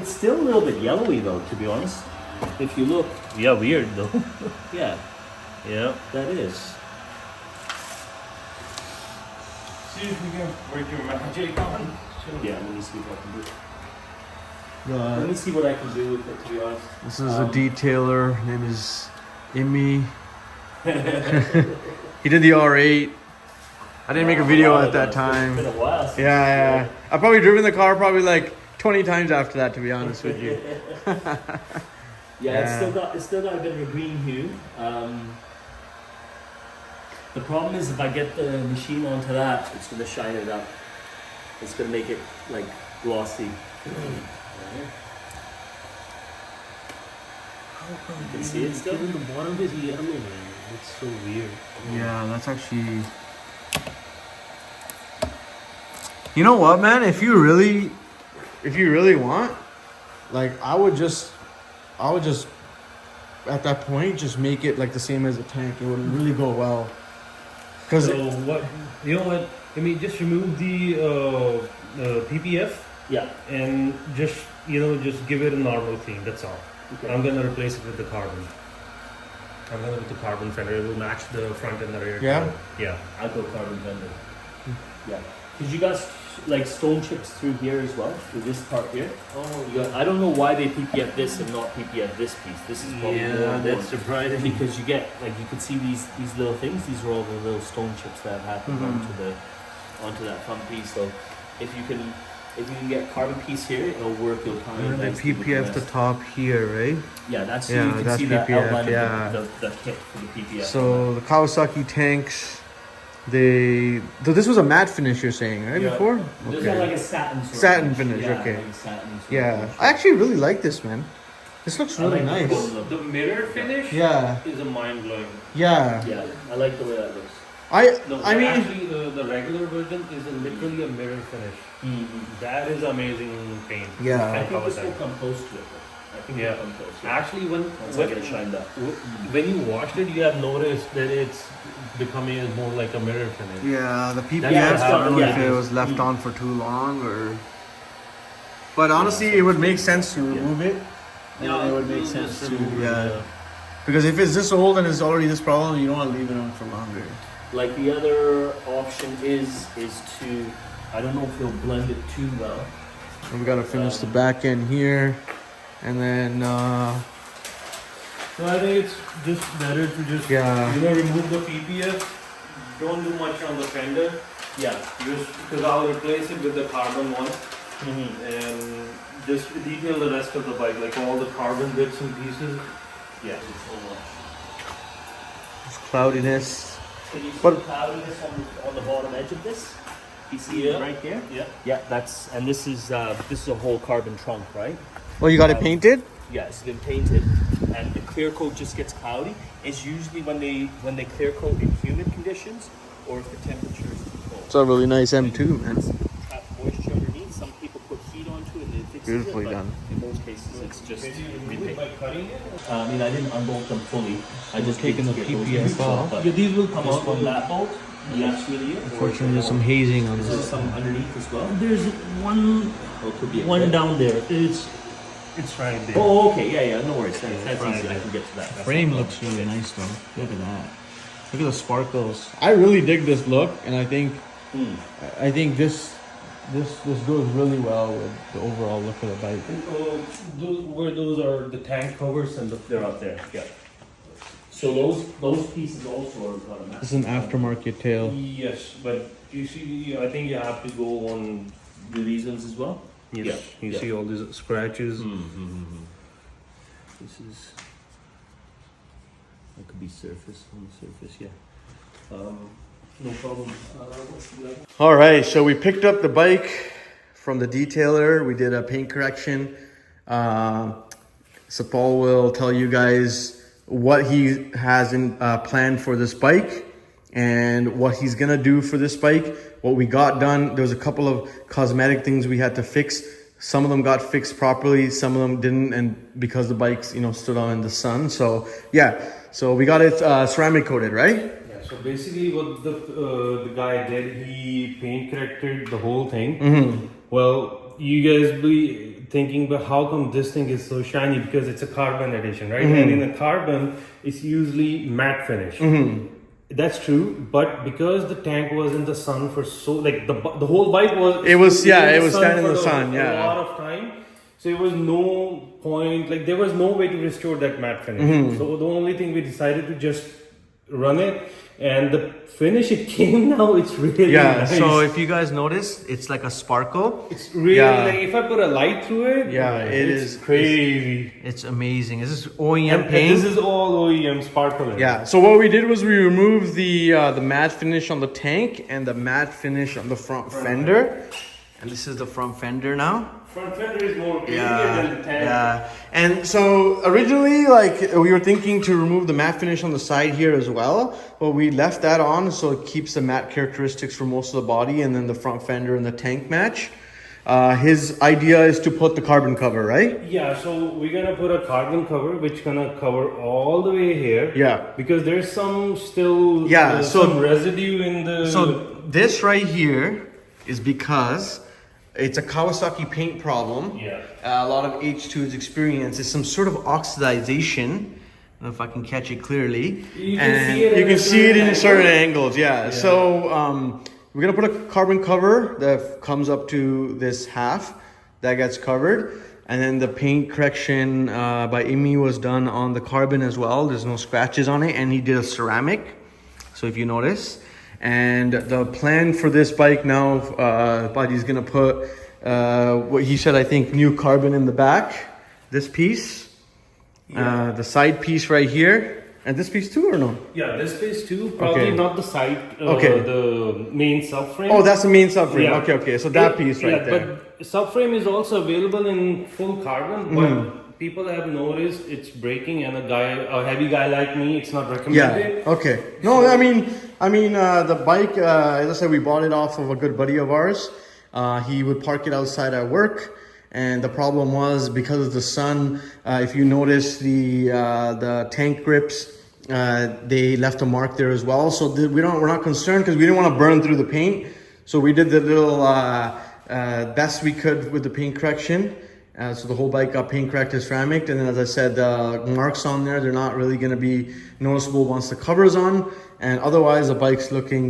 It's still a little bit yellowy though, to be honest. If you look. Yeah, weird though. Yeah, Yeah. that is. See if we can work your magic on. Yeah, let me see what I can do. Let me see what I can do with it, to be honest. This is a detailer. His name is Imi. He did the R8. I didn't make a video at that time. It's been a while since Yeah. I've probably driven the car probably like 20 times after that, to be honest with you. Yeah, it's still got a bit of a green hue. The problem is if I get the machine onto that, it's gonna shine it up. It's gonna make it like glossy. You can see it still. The bottom is yellow, man. It's so weird. Yeah, that's actually... You know what, man? If you really want, like, I would just at that point just make it like the same as a tank. It would really go well. Cause so what? You know what? I mean, just remove the PPF. Yeah. And just give it a normal clean. That's all. Okay. I'm gonna replace it with the carbon. With the carbon fender. It will match the front and the rear. Yeah? Yeah. I'll go carbon fender. Yeah. Because you got like stone chips through here as well, through this part here. Oh, I don't know why they PPF this and not PPF this piece. This is probably more that's surprising. because you get like you can see these little things. These are all the little stone chips that have happened onto that front piece. So if you can get carbon piece here, it'll work. You'll kind and of the PPF the top here, right? Yeah, that's Yeah, you can that's see that PPF, outline yeah. of the kit for the PPF. So the Kawasaki tanks, this was a matte finish, you're saying, right? Yeah. Before? This is Okay. like a satin sort Satin of finish, yeah, okay. like a satin sort of Yeah, finish. I actually really like this, man. This looks really I like nice. The mirror finish Yeah, is a mind blowing. yeah. Yeah, I like the way that looks. I mean, actually, the regular version is literally a mirror finish. That is amazing paint. yeah. I think this will come close to it. I think Yeah. it'll come close to it. Actually, Once I get it shined up. when you washed it, you have noticed that it's becoming more like a mirror finish. Yeah, the PPF, Yeah, I don't know yeah. if it was left on for too long or... But honestly, it would make sense to remove it. Yeah, it would make we'll sense just to, remove it, yeah. Because if it's this old and it's already this problem, you don't want to leave it on for longer. Like the other option is to, I don't know if he'll blend it too well. And we gotta finish the back end here. And then, So I think it's just better to just remove the PPF. Don't do much on the fender. Yeah. Just because I'll replace it with the carbon one. And just detail the rest of the bike, like all the carbon bits and pieces. Yeah. it's cloudiness. Can you see But- the cloudiness on the bottom edge of this? You see it right there? Yeah. Yeah, and this is a whole carbon trunk, right? Well, you got it painted? Yeah, it's been painted, and the clear coat just gets cloudy. It's usually when they clear coat in humid conditions, or if the temperature is too cold. It's a really nice M2, man. Trap moisture underneath. Some people put heat onto it and it fixes Beautifully it, but done. in most cases it's just Can you remove repaint. it by cutting it? I mean, I didn't unbolt them fully. I just taking did the to get those PPF bits off. but Yeah, these will come just out from that bolt. That's really it. Unfortunately, there's some hazing on Is this. there some underneath as well? There's one Or it could be a one clip. down there. It's right there. Oh, okay, yeah, no worries. That's right easy. I there. can get to that. That's Frame no looks problem. really nice though. Look at that. Look at the sparkles. I really dig this look, and I think this goes really well with the overall look of the bike. Those are the tank covers and They're up there. Yeah. So those pieces also are got a match. This is an aftermarket tail. yes, but you see, I think you have to go on. Do these ones as well? Yes, Yeah, you yeah. see all these scratches. This is. That could be surface on the surface. Yeah. No problem. What's the other? All right, so we picked up the bike from the detailer. We did a paint correction. Sapal will tell you guys what he has in planned for this bike and what he's gonna do for this bike. What we got done, there was a couple of cosmetic things we had to fix. Some of them got fixed properly, some of them didn't, and because the bikes, stood out in the sun. So yeah, so we got it ceramic coated, right? Yeah, so basically what the guy did, he paint corrected the whole thing. Well, you guys thinking, but how come this thing is so shiny? Because it's a carbon edition, right? Mm-hmm. And in a carbon, it's usually matte finish. Mm-hmm. That's true, but because the tank was in the sun for so, like the whole bike was. It was in standing in for the sun. a Yeah. lot of time. So it was no point, like there was no way to restore that matte finish. Mm-hmm. So the only thing we decided to just run it, and the finish it came now, it's really nice. So if you guys notice, it's like a sparkle. It's really like if I put a light through it, Yeah, it's crazy. It's amazing. This is OEM And paint. this is all OEM sparkle. Yeah. So what we did was we removed the matte finish on the tank and the matte finish on the front fender, and this is the front fender now. Front fender is more premium than the tank. Yeah. And so originally, like we were thinking to remove the matte finish on the side here as well, but we left that on so it keeps the matte characteristics for most of the body, and then the front fender and the tank match. His idea is to put the carbon cover, right? Yeah, so we're gonna put a carbon cover which gonna cover all the way here. Yeah. Because there's some still Yeah, some residue in the. So this right here is because it's a Kawasaki paint problem. Yeah. A lot of H2's experience is some sort of oxidization. I don't know if I can catch it clearly. You can and see it you in can see it in certain certain angles. angles. Yeah. So we're gonna put a carbon cover that comes up to this half that gets covered, and then the paint correction by Imi was done on the carbon as well. There's no scratches on it, and he did a ceramic. So if you notice. And the plan for this bike now, Buddy's gonna put what he said, I think, new carbon in the back. This piece, the side piece right here, and this piece too, or no? Yeah, this piece too. Probably Okay. not the side. Okay. The main subframe. Oh, that's the main subframe. Yeah. Okay. So that piece right there. But subframe is also available in full carbon, but people have noticed it's breaking, and a heavy guy like me, it's not recommended. Yeah. Okay. No, I mean, the bike. As I said, we bought it off of a good buddy of ours. He would park it outside at work, and the problem was because of the sun. If you notice the tank grips, they left a mark there as well. So we're not concerned because we didn't want to burn through the paint. So we did the little best we could with the paint correction. So the whole bike got paint corrected ceramic, and then as I said, the marks on there, they're not really going to be noticeable once the cover's on, and otherwise the bike's looking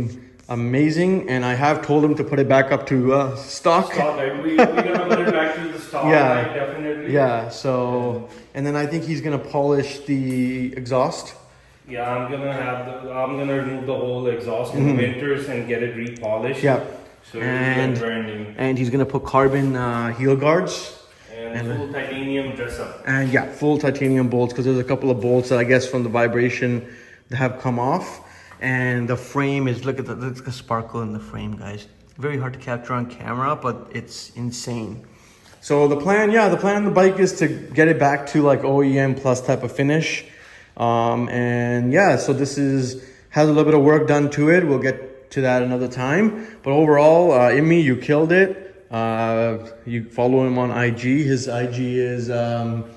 amazing. And I have told him to put it back up to stock. Stock, right? We're gonna put it back to the stock, Yeah. right? Definitely. Yeah, so and then I think he's going to polish the exhaust. Yeah, I'm gonna remove the whole exhaust in winters and get it repolished. Yeah. So it's brand new. And he's going to put carbon heel guards. And full titanium dress up. And yeah, full titanium bolts, because there's a couple of bolts that I guess from the vibration that have come off. And the frame is, look at the sparkle in the frame, guys. Very hard to capture on camera, but it's insane. So the plan on the bike is to get it back to like OEM plus type of finish. And yeah, so this has a little bit of work done to it. We'll get to that another time. But overall, Imi, you killed it. You follow him on IG. His IG is it's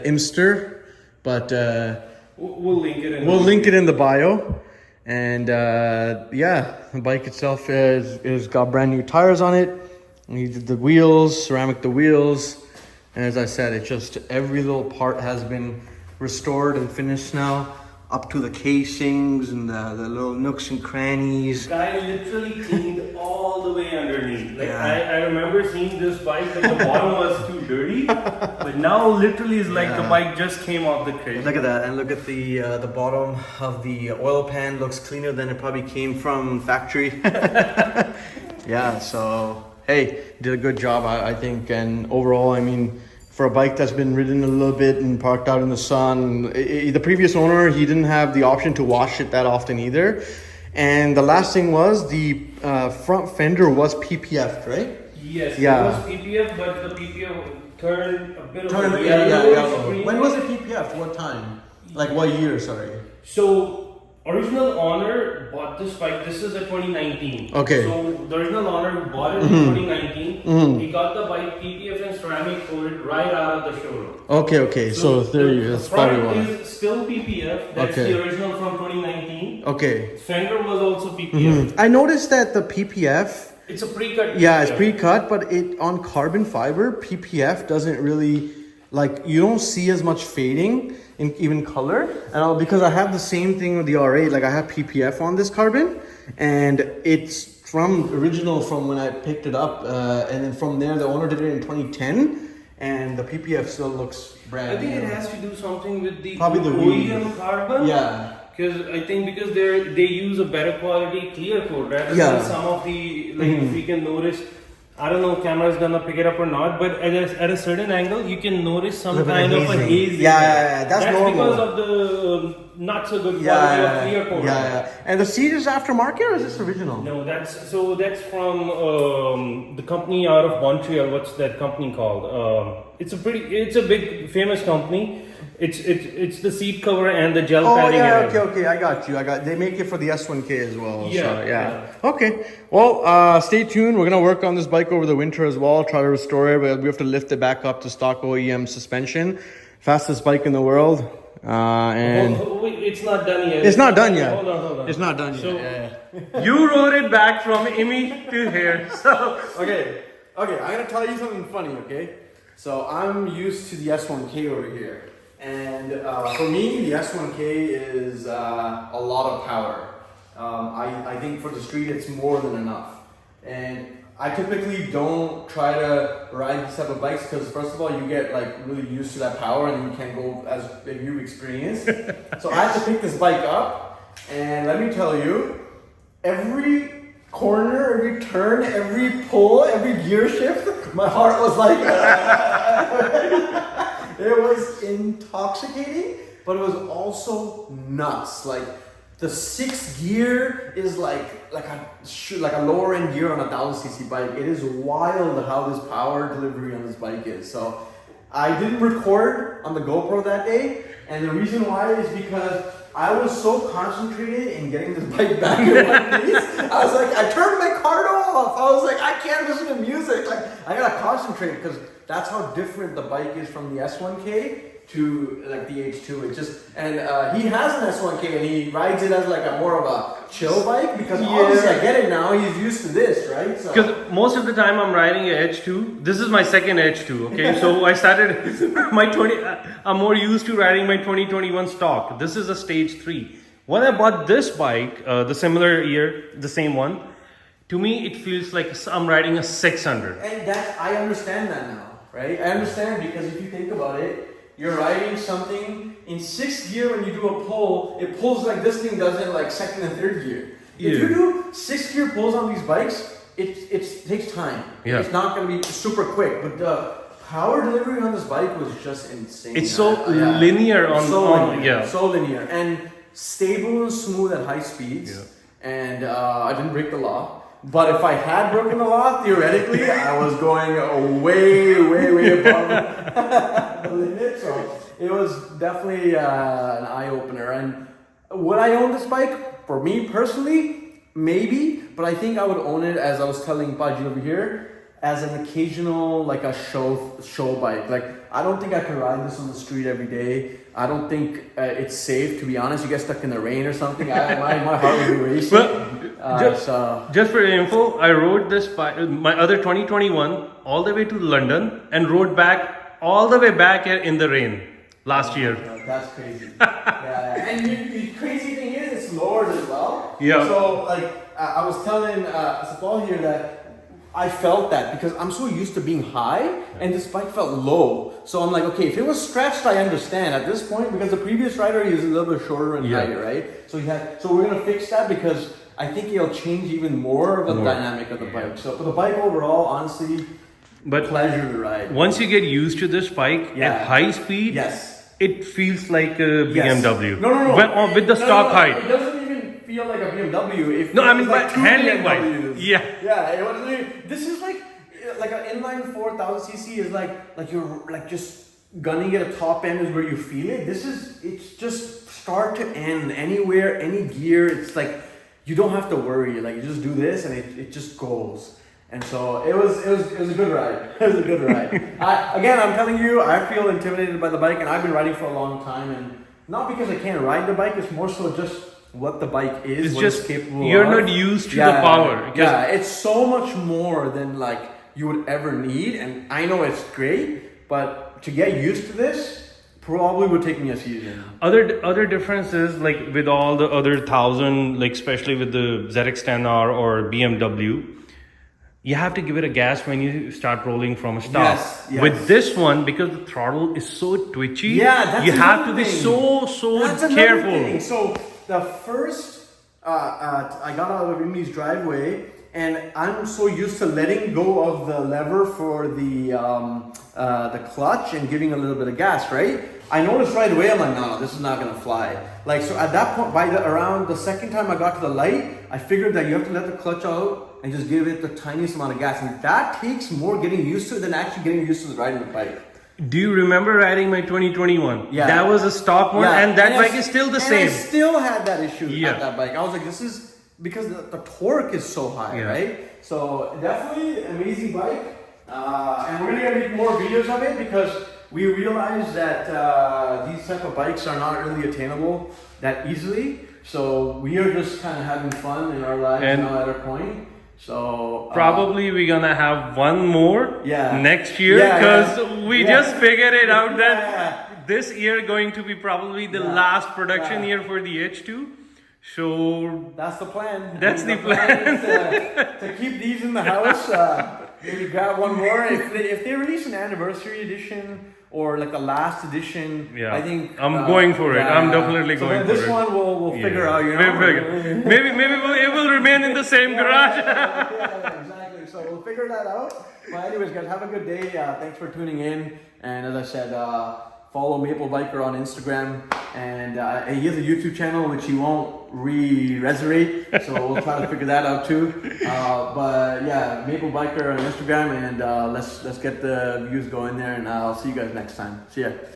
Imster, but we'll link it. We'll link it in the bio. And yeah, the bike itself is got brand new tires on it. He did the wheels, ceramic the wheels, and as I said, it just every little part has been restored and finished now, up to the casings and the little nooks and crannies. Guy literally cleaned all the way underneath. Like Yeah. I remember seeing this bike, like the bottom was too dirty, but now literally it's like the bike just came off the crate. Look at that, and look at the bottom of the oil pan. Looks cleaner than it probably came from factory. Yeah, so hey, did a good job, I think. And overall, I mean, for a bike that's been ridden a little bit and parked out in the sun, the previous owner, he didn't have the option to wash it that often either. And the last thing was the front fender was PPF, right? Yes, Yeah. it was PPF, but the PPF turned a bit of a Yeah. yellowish green. When was it PPF? What time? Like what year, sorry? So, original owner bought this bike. This is a 2019. Okay. So, the original owner who bought it in 2019, he got the bike PPF and ceramic coated right out of the showroom. Okay. So there you go. The That's probably front why. is still PPF. That's Okay. the original from 2019. Okay. Fender was also PPF. I noticed that the PPF It's a pre-cut. Yeah, it's pre-cut, but it on carbon fiber, PPF doesn't really, like, you don't see as much fading in even color. And because I have the same thing with the R8, like I have PPF on this carbon, and it's from when I picked it up, and then from there, the owner did it in 2010, and the PPF still looks brand new. I think it has to do something with the Probably the OEM carbon. Yeah. Because I think because they use a better quality clear coat rather than some of the, like, if you can notice, I don't know if camera's gonna pick it up or not, but at a certain angle you can notice some kind of a haze. Yeah, that's normal. Because of the not so good quality of clear coat. Yeah. And the seat is aftermarket or is this original? No, that's from the company out of Montreal. What's that company called? It's a big famous company. It's the seat cover and the gel padding. Okay, I got you. They make it for the S1K as well. Yeah. Okay. Well, stay tuned. We're gonna work on this bike over the winter as well. Try to restore it, but we have to lift it back up to stock OEM suspension. Fastest bike in the world. And it's not done yet. It's not done yet. Hold on. It's not done yet. So, you rode it back from Imi to here. So okay. I'm gonna tell you something funny. Okay. So I'm used to the S1K over here. And for me, the S1K is a lot of power. I think for the street, it's more than enough. And I typically don't try to ride these type of bikes because first of all, you get like really used to that power and you can't go as big you've experienced. So I had to pick this bike up, and let me tell you, every corner, every turn, every pull, every gear shift, my heart was like, it was intoxicating, but it was also nuts. Like the 6th gear is like a lower end gear on a 1000cc bike. It is wild how this power delivery on this bike is. So I didn't record on the GoPro that day, and the reason why is because I was so concentrated in getting this bike back in one piece. I was like, I turned my card off. I was like, I can't listen to music. Like I gotta concentrate because that's how different the bike is from the S1K to like the H2. It just, and he has an S1K and he rides it as like a more of a chill bike because obviously I get it now. He's used to this, right? Because most of the time I'm riding a H2. This is my second H2. Okay, so I started I'm more used to riding my 2021 stock. This is a stage 3. When I bought this bike, the similar year, the same one, to me it feels like I'm riding a 600. And I understand that now, right? I understand because if you think about it, you're riding something in 6th gear. When you do a pull, it pulls like this thing does in like 2nd and 3rd gear. If you do 6th gear pulls on these bikes, it takes time. It's not going to be super quick, but the power delivery on this bike was just insane. It's so linear so linear and stable and smooth at high speeds. And I didn't break the law. But if I had broken the law, theoretically, I was going way above the limit. So it was definitely an eye-opener. And would I own this bike? For me personally, maybe. But I think I would own it, as I was telling Baji over here, as an occasional, like a show bike. Like, I don't think I can ride this on the street every day. I don't think it's safe, to be honest. You get stuck in the rain or something. My heart would be racing. Just for info, I rode this my other 2021 all the way to London and rode back all the way back here in the rain last year. That's crazy. And the crazy thing is, it's lowered as well. So like I was telling Sapal here that I felt that because I'm so used to being high and this bike felt low. So I'm like, okay, if it was stretched, I understand at this point because the previous rider he was a little bit shorter and higher, right? So we're gonna fix that because I think it'll change even more of the dynamic of the bike. So for the bike overall, honestly, pleasure to ride. Once you get used to this bike at high speed, it feels like a BMW. No. With the stock height. It doesn't even feel like a BMW. I mean like handling bike. This is like an inline 4000cc is like you're like just gunning at a top end is where you feel it. It's just start to end anywhere, any gear. It's like you don't have to worry. Like you just do this and it just goes. And so it was a good ride. It was a good ride. I'm telling you, I feel intimidated by the bike, and I've been riding for a long time. And not because I can't ride the bike, it's more so just what the bike is, It's what just it's capable you're of. not used to the power. 'Cause Yeah, it's so much more than like you would ever need, and I know it's great, but to get used to this probably would take me a season. Other differences, like with all the other 1,000, like especially with the ZX-10R or BMW, you have to give it a gas when you start rolling from a stop. Yes. With this one, because the throttle is so twitchy, Yeah, that's you have to another be thing. so That's another careful. thing. So the first, I got out of Amy's driveway, and I'm so used to letting go of the lever for the clutch and giving a little bit of gas, right? I noticed right away, I'm like, no, this is not gonna fly. Like, so at that point, around the second time I got to the light, I figured that you have to let the clutch out and just give it the tiniest amount of gas. And that takes more getting used to than actually getting used to riding the bike. Do you remember riding my 2021? Yeah. That was a stock one, and that bike is still the same. I still had that issue Yeah. at that bike. I was like, this is because the torque is so high, Yeah. right? So definitely amazing bike. And we're gonna make more videos of it because we realize that these type of bikes are not really attainable that easily. So we are just kind of having fun in our lives And now at our point. So probably we're gonna have one more Yeah. next year Yeah, because yeah. we Yeah. just figured it out that Yeah. this year going to be probably the Yeah. last production Yeah. year for the H2. So that's the plan. That's the is to keep these in the house. Maybe grab one more. If they release an anniversary edition or like a last edition, yeah, I think I'm going for it. I'm definitely so going for this it. one we'll figure out. You We'll know, figure. maybe it will remain in the same garage. yeah, exactly. So we'll figure that out. But anyways, guys, have a good day. Thanks for tuning in. And as I said, follow Maple Biker on Instagram, and he has a YouTube channel which he won't resurrect, so we'll try to figure that out too. But yeah, Maple Biker on Instagram, and let's get the views going there, and I'll see you guys next time. See ya.